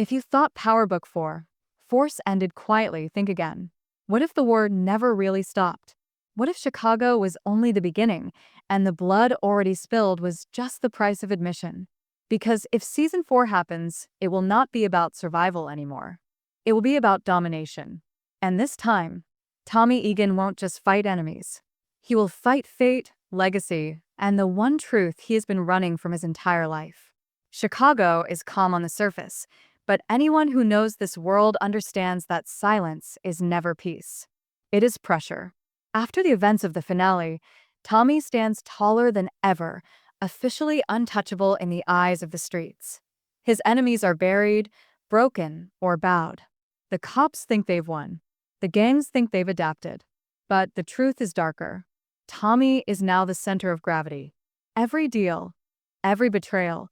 If you thought Power Book 4, Force ended quietly, think again. What if the war never really stopped? What if Chicago was only the beginning, and the blood already spilled was just the price of admission? Because if Season 4 happens, it will not be about survival anymore. It will be about domination. And this time, Tommy Egan won't just fight enemies. He will fight fate, legacy, and the one truth he has been running from his entire life. Chicago is calm on the surface, but anyone who knows this world understands that silence is never peace. It is pressure. After the events of the finale, Tommy stands taller than ever, officially untouchable in the eyes of the streets. His enemies are buried, broken, or bowed. The cops think they've won. The gangs think they've adapted. But the truth is darker. Tommy is now the center of gravity. Every deal, every betrayal,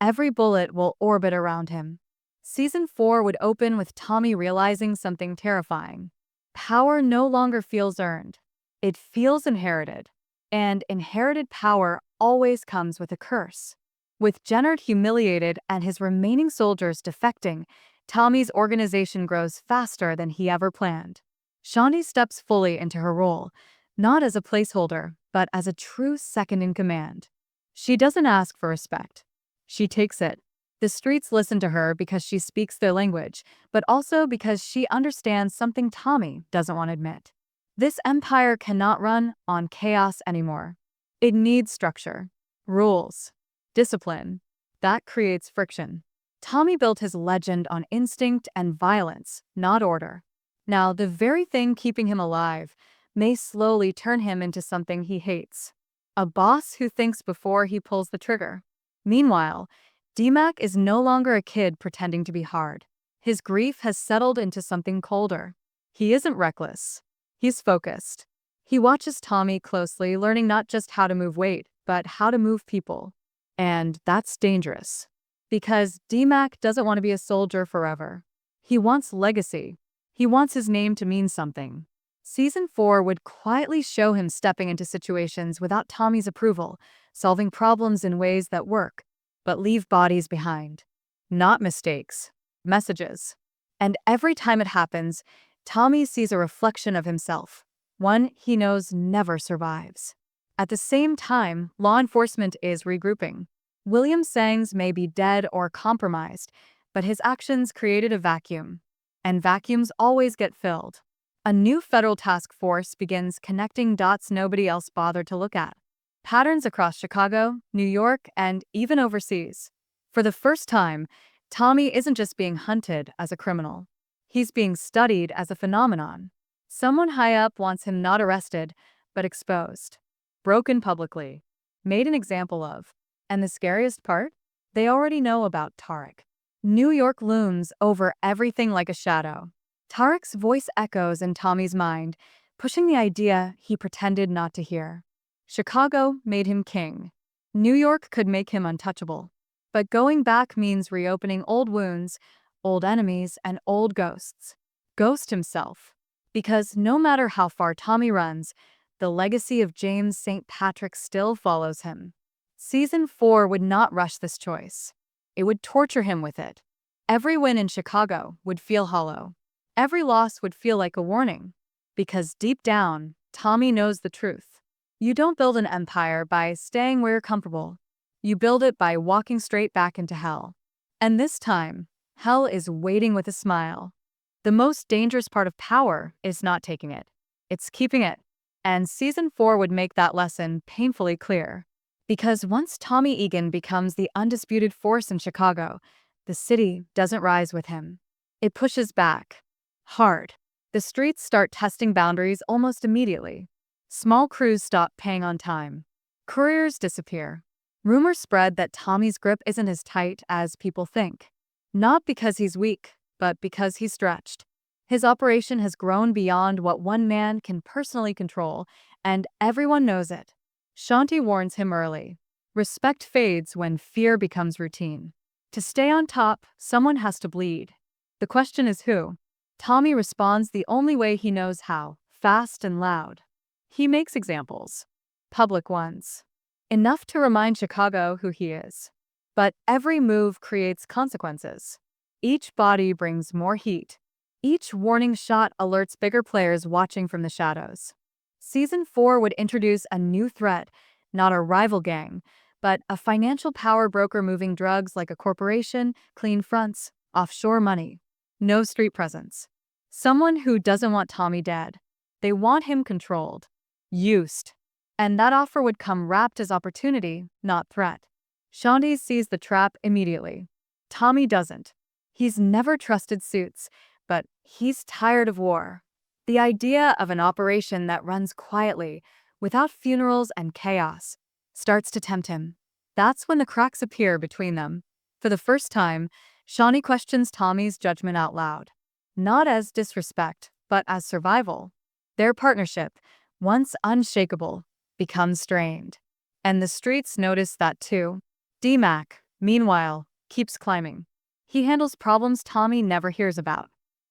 every bullet will orbit around him. Season 4 would open with Tommy realizing something terrifying. Power no longer feels earned. It feels inherited. And inherited power always comes with a curse. With Jennard humiliated and his remaining soldiers defecting, Tommy's organization grows faster than he ever planned. Shanti steps fully into her role, not as a placeholder, but as a true second-in-command. She doesn't ask for respect. She takes it. The streets listen to her because she speaks their language, but also because she understands something Tommy doesn't want to admit. This empire cannot run on chaos anymore. It needs structure, rules, discipline. That creates friction. Tommy built his legend on instinct and violence, not order. Now, the very thing keeping him alive may slowly turn him into something he hates. A boss who thinks before he pulls the trigger. Meanwhile, D-Mac is no longer a kid pretending to be hard. His grief has settled into something colder. He isn't reckless. He's focused. He watches Tommy closely, learning not just how to move weight, but how to move people. And that's dangerous. Because D-Mac doesn't want to be a soldier forever. He wants legacy. He wants his name to mean something. Season 4 would quietly show him stepping into situations without Tommy's approval, solving problems in ways that work, but leave bodies behind. Not mistakes, messages. And every time it happens, Tommy sees a reflection of himself, one he knows never survives. At the same time, law enforcement is regrouping. William Sangs may be dead or compromised, but his actions created a vacuum. And vacuums always get filled. A new federal task force begins connecting dots nobody else bothered to look at. Patterns across Chicago, New York, and even overseas. For the first time, Tommy isn't just being hunted as a criminal. He's being studied as a phenomenon. Someone high up wants him not arrested, but exposed. Broken publicly. Made an example of. And the scariest part? They already know about Tarek. New York looms over everything like a shadow. Tarek's voice echoes in Tommy's mind, pushing the idea he pretended not to hear. Chicago made him king. New York could make him untouchable. But going back means reopening old wounds, old enemies, and old ghosts. Ghost himself. Because no matter how far Tommy runs, the legacy of James St. Patrick still follows him. Season 4 would not rush this choice. It would torture him with it. Every win in Chicago would feel hollow. Every loss would feel like a warning. Because deep down, Tommy knows the truth. You don't build an empire by staying where you're comfortable. You build it by walking straight back into hell. And this time, hell is waiting with a smile. The most dangerous part of power is not taking it. It's keeping it. And Season 4 would make that lesson painfully clear. Because once Tommy Egan becomes the undisputed force in Chicago, the city doesn't rise with him. It pushes back. Hard. The streets start testing boundaries almost immediately. Small crews stop paying on time. Couriers disappear. Rumors spread that Tommy's grip isn't as tight as people think. Not because he's weak, but because he's stretched. His operation has grown beyond what one man can personally control, and everyone knows it. Shanti warns him early. Respect fades when fear becomes routine. To stay on top, someone has to bleed. The question is who? Tommy responds the only way he knows how, fast and loud. He makes examples. Public ones. Enough to remind Chicago who he is. But every move creates consequences. Each body brings more heat. Each warning shot alerts bigger players watching from the shadows. Season 4 would introduce a new threat, not a rival gang, but a financial power broker moving drugs like a corporation, clean fronts, offshore money. No street presence. Someone who doesn't want Tommy dead. They want him controlled. Used. And that offer would come wrapped as opportunity, not threat. Shandy sees the trap immediately. Tommy doesn't. He's never trusted suits, but he's tired of war. The idea of an operation that runs quietly, without funerals and chaos, starts to tempt him. That's when the cracks appear between them. For the first time, Shawnee questions Tommy's judgment out loud. Not as disrespect, but as survival. Their partnership, once unshakable, becomes strained. And the streets notice that too. D-Mac, meanwhile, keeps climbing. He handles problems Tommy never hears about.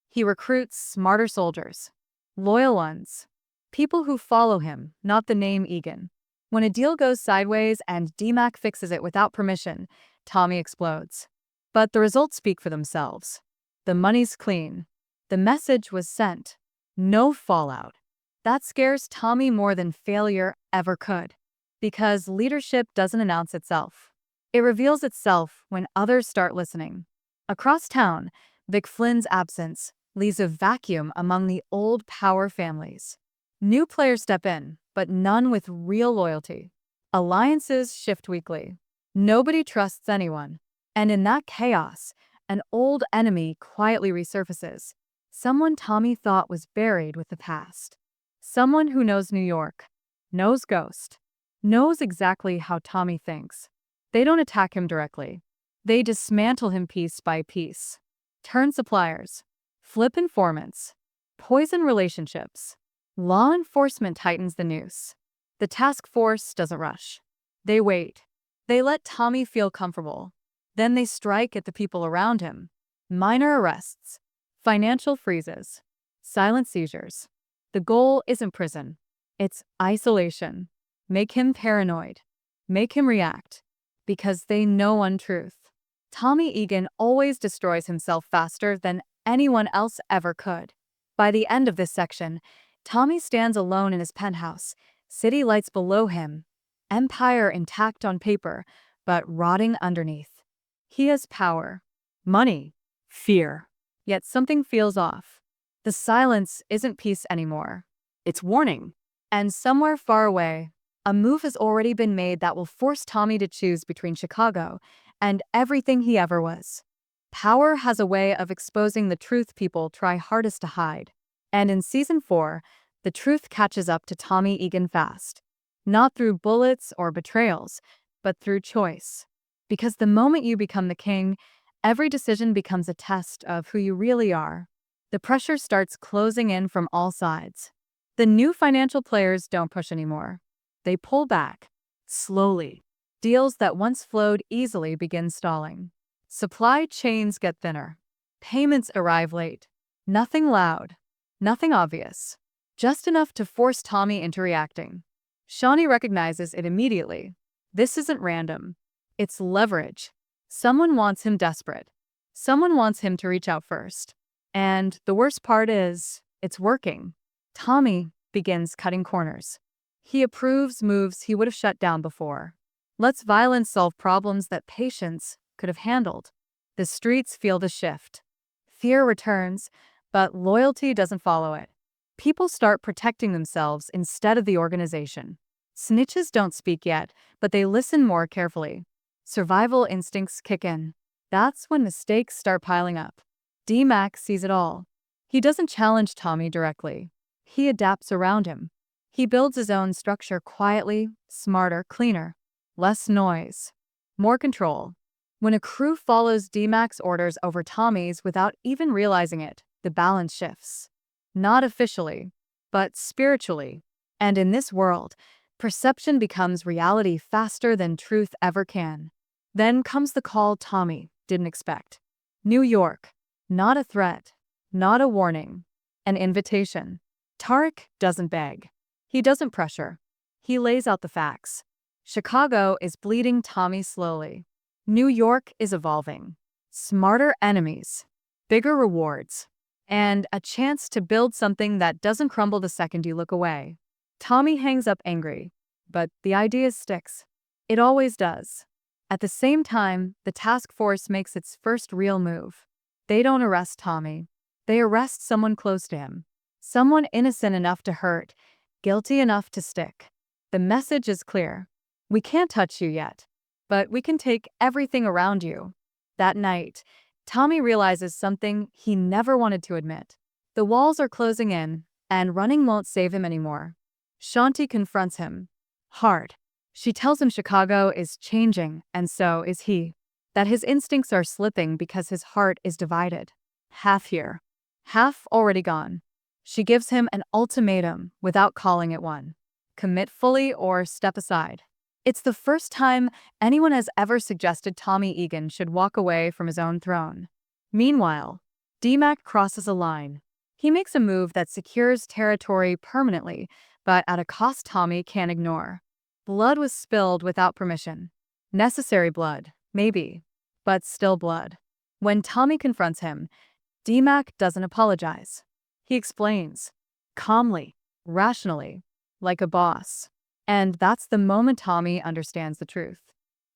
He recruits smarter soldiers. Loyal ones. People who follow him, not the name Egan. When a deal goes sideways and D-Mac fixes it without permission, Tommy explodes. But the results speak for themselves. The money's clean. The message was sent. No fallout. That scares Tommy more than failure ever could. Because leadership doesn't announce itself. It reveals itself when others start listening. Across town, Vic Flynn's absence leaves a vacuum among the old power families. New players step in, but none with real loyalty. Alliances shift weekly. Nobody trusts anyone. And in that chaos, an old enemy quietly resurfaces. Someone Tommy thought was buried with the past. Someone who knows New York, knows Ghost, knows exactly how Tommy thinks. They don't attack him directly. They dismantle him piece by piece. Turn suppliers, flip informants, poison relationships. Law enforcement tightens the noose. The task force doesn't rush. They wait. They let Tommy feel comfortable. Then they strike at the people around him. Minor arrests, financial freezes, silent seizures. The goal isn't prison. It's isolation. Make him paranoid. Make him react. Because they know untruth. Tommy Egan always destroys himself faster than anyone else ever could. By the end of this section, Tommy stands alone in his penthouse, city lights below him, empire intact on paper, but rotting underneath. He has power, money, fear. Yet something feels off. The silence isn't peace anymore. It's warning. And somewhere far away, a move has already been made that will force Tommy to choose between Chicago and everything he ever was. Power has a way of exposing the truth people try hardest to hide. And in Season 4, the truth catches up to Tommy Egan fast. Not through bullets or betrayals, but through choice. Because the moment you become the king, every decision becomes a test of who you really are. The pressure starts closing in from all sides. The new financial players don't push anymore. They pull back, slowly. Deals that once flowed easily begin stalling. Supply chains get thinner. Payments arrive late. Nothing loud. Nothing obvious. Just enough to force Tommy into reacting. Shawnee recognizes it immediately. This isn't random. It's leverage. Someone wants him desperate. Someone wants him to reach out first. And the worst part is, it's working. Tommy begins cutting corners. He approves moves he would have shut down before. Lets violence solve problems that patience could have handled. The streets feel the shift. Fear returns, but loyalty doesn't follow it. People start protecting themselves instead of the organization. Snitches don't speak yet, but they listen more carefully. Survival instincts kick in. That's when mistakes start piling up. D-Mac sees it all. He doesn't challenge Tommy directly. He adapts around him. He builds his own structure quietly, smarter, cleaner. Less noise. More control. When a crew follows D-Mac's orders over Tommy's without even realizing it, the balance shifts. Not officially, but spiritually. And in this world, perception becomes reality faster than truth ever can. Then comes the call Tommy didn't expect. New York. Not a threat. Not a warning. An invitation. Tarek doesn't beg. He doesn't pressure. He lays out the facts. Chicago is bleeding Tommy slowly. New York is evolving. Smarter enemies. bigger rewards, and a chance to build something that doesn't crumble the second you look away. Tommy hangs up angry, but the idea sticks. It always does. At the same time, the task force makes its first real move. They don't arrest Tommy. They arrest someone close to him. Someone innocent enough to hurt, guilty enough to stick. The message is clear. We can't touch you yet, but we can take everything around you. That night, Tommy realizes something he never wanted to admit. The walls are closing in, and running won't save him anymore. Shanti confronts him. Hard. She tells him Chicago is changing, and so is he. That his instincts are slipping because his heart is divided. Half here. Half already gone. She gives him an ultimatum without calling it one. Commit fully or step aside. It's the first time anyone has ever suggested Tommy Egan should walk away from his own throne. Meanwhile, DMAC crosses a line. He makes a move that secures territory permanently, but at a cost Tommy can't ignore. Blood was spilled without permission. Necessary blood, maybe, but still blood. When Tommy confronts him, DMAC doesn't apologize. He explains, calmly, rationally, like a boss. And that's the moment Tommy understands the truth.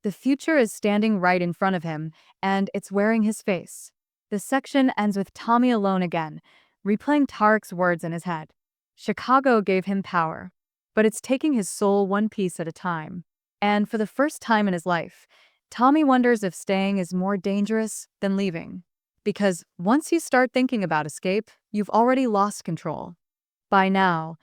The future is standing right in front of him, and it's wearing his face. The section ends with Tommy alone again, replaying Tarek's words in his head. Chicago gave him power, but it's taking his soul one piece at a time. And for the first time in his life, Tommy wonders if staying is more dangerous than leaving. Because once you start thinking about escape, you've already lost control. By now,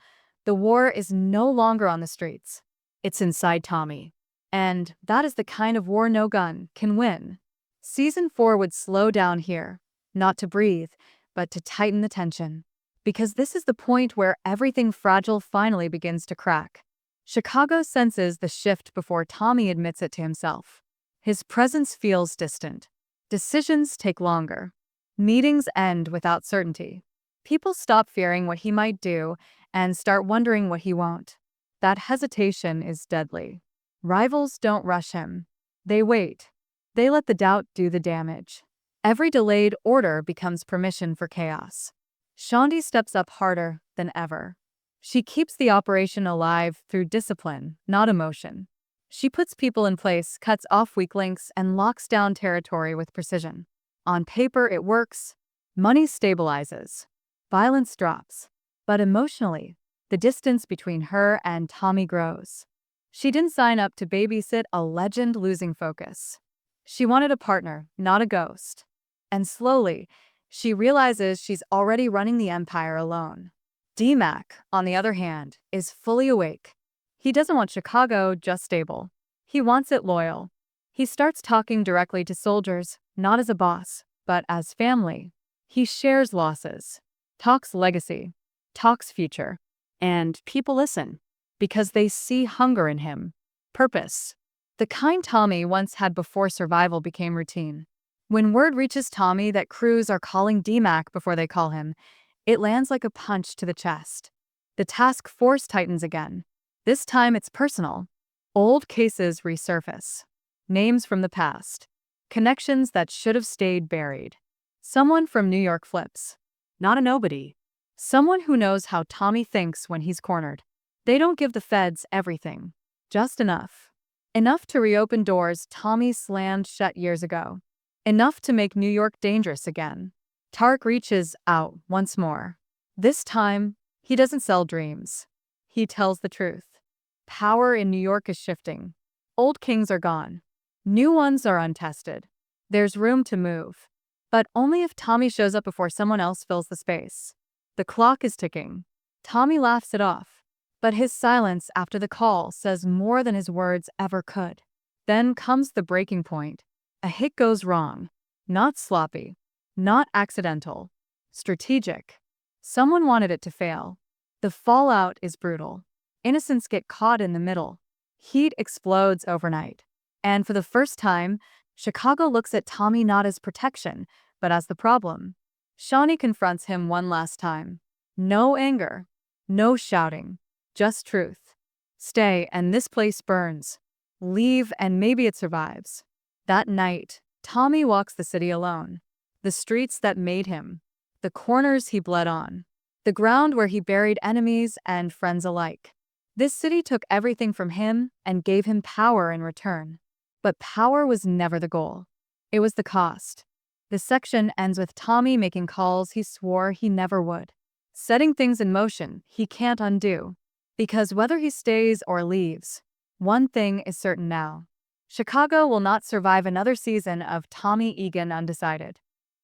the war is no longer on the streets. It's inside Tommy. And that is the kind of war no gun can win. Season 4 would slow down here, not to breathe, but to tighten the tension. Because this is the point where everything fragile finally begins to crack. Chicago senses the shift before Tommy admits it to himself. His presence feels distant. Decisions take longer. Meetings end without certainty. People stop fearing what he might do and start wondering what he won't. That hesitation is deadly. Rivals don't rush him. They wait. They let the doubt do the damage. Every delayed order becomes permission for chaos. Shanti steps up harder than ever. She keeps the operation alive through discipline, not emotion. She puts people in place, cuts off weak links, and locks down territory with precision. On paper, it works. Money stabilizes. Violence drops. But emotionally, the distance between her and Tommy grows. She didn't sign up to babysit a legend losing focus. She wanted a partner, not a ghost. And slowly, she realizes she's already running the empire alone. DMAC, on the other hand, is fully awake. He doesn't want Chicago just stable. He wants it loyal. He starts talking directly to soldiers, not as a boss, but as family. He shares losses, talks legacy, talks future. And people listen, because they see hunger in him. Purpose. The kind Tommy once had before survival became routine. When word reaches Tommy that crews are calling DMAC before they call him, it lands like a punch to the chest. The task force tightens again. This time it's personal. Old cases resurface. Names from the past. Connections that should have stayed buried. Someone from New York flips. Not a nobody. Someone who knows how Tommy thinks when he's cornered. They don't give the feds everything. Just enough. Enough to reopen doors Tommy slammed shut years ago. Enough to make New York dangerous again. Tark reaches out once more. This time, he doesn't sell dreams. He tells the truth. Power in New York is shifting. Old kings are gone. New ones are untested. There's room to move. But only if Tommy shows up before someone else fills the space. The clock is ticking. Tommy laughs it off. But his silence after the call says more than his words ever could. Then comes the breaking point. A hit goes wrong. Not sloppy. Not accidental. Strategic. Someone wanted it to fail. The fallout is brutal. Innocents get caught in the middle. Heat explodes overnight. And for the first time, Chicago looks at Tommy not as protection, but as the problem. Shawnee confronts him one last time. No anger. No shouting. Just truth. Stay and this place burns. Leave and maybe it survives. That night, Tommy walks the city alone. the streets that made him, the corners he bled on, the ground where he buried enemies and friends alike. This city took everything from him and gave him power in return. But power was never the goal. It was the cost. The section ends with Tommy making calls he swore he never would, setting things in motion he can't undo. Because whether he stays or leaves, one thing is certain now. Chicago will not survive another season of Tommy Egan undecided.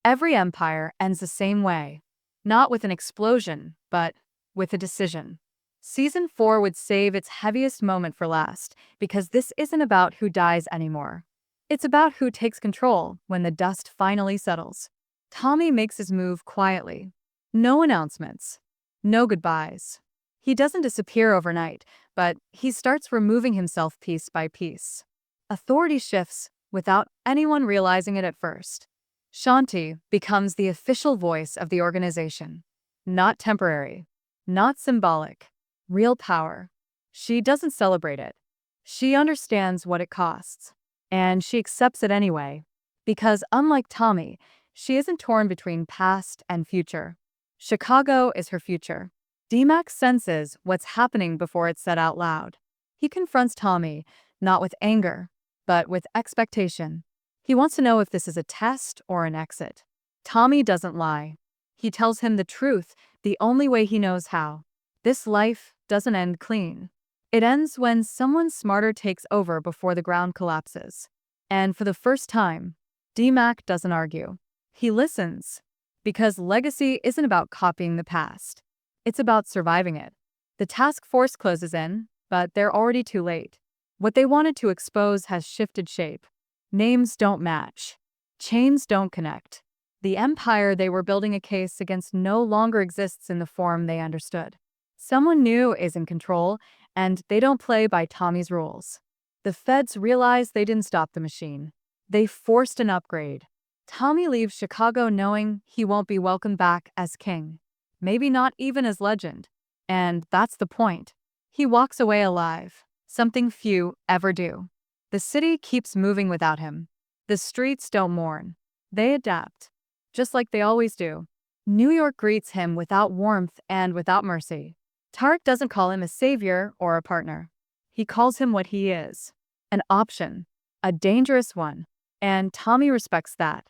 Every empire ends the same way. Not with an explosion, but with a decision. Season 4 would save its heaviest moment for last, because this isn't about who dies anymore. It's about who takes control when the dust finally settles. Tommy makes his move quietly. No announcements. No goodbyes. He doesn't disappear overnight, but he starts removing himself piece by piece. Authority shifts without anyone realizing it at first. Shanti becomes the official voice of the organization. Not temporary. Not symbolic. Real power. She doesn't celebrate it. She understands what it costs. And she accepts it anyway. Because unlike Tommy, she isn't torn between past and future. Chicago is her future. D-Max senses what's happening before it's said out loud. He confronts Tommy, not with anger, but with expectation. He wants to know if this is a test or an exit. Tommy doesn't lie. He tells him the truth the only way he knows how. This life doesn't end clean. It ends when someone smarter takes over before the ground collapses. And for the first time, D-Mac doesn't argue. He listens. Because legacy isn't about copying the past. It's about surviving it. The task force closes in, but they're already too late. What they wanted to expose has shifted shape. Names don't match. Chains don't connect. The empire they were building a case against no longer exists in the form they understood. Someone new is in control, and they don't play by Tommy's rules. The feds realize they didn't stop the machine. They forced an upgrade. Tommy leaves Chicago knowing he won't be welcomed back as king. Maybe not even as legend. And that's the point. He walks away alive, something few ever do. The city keeps moving without him. The streets don't mourn. They adapt. Just like they always do. New York greets him without warmth and without mercy. Tarek doesn't call him a savior or a partner. He calls him what he is. An option. A dangerous one. And Tommy respects that.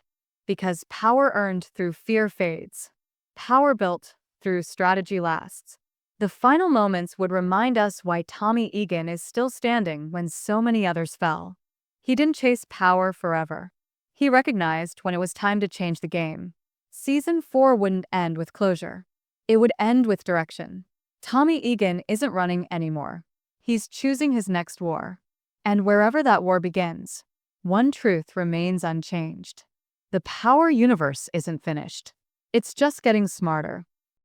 Because power earned through fear fades. Power built through strategy lasts. The final moments would remind us why Tommy Egan is still standing when so many others fell. He didn't chase power forever. He recognized when it was time to change the game. Season 4 wouldn't end with closure. It would end with direction. Tommy Egan isn't running anymore. He's choosing his next war. And wherever that war begins, one truth remains unchanged. The power universe isn't finished. It's just getting smarter.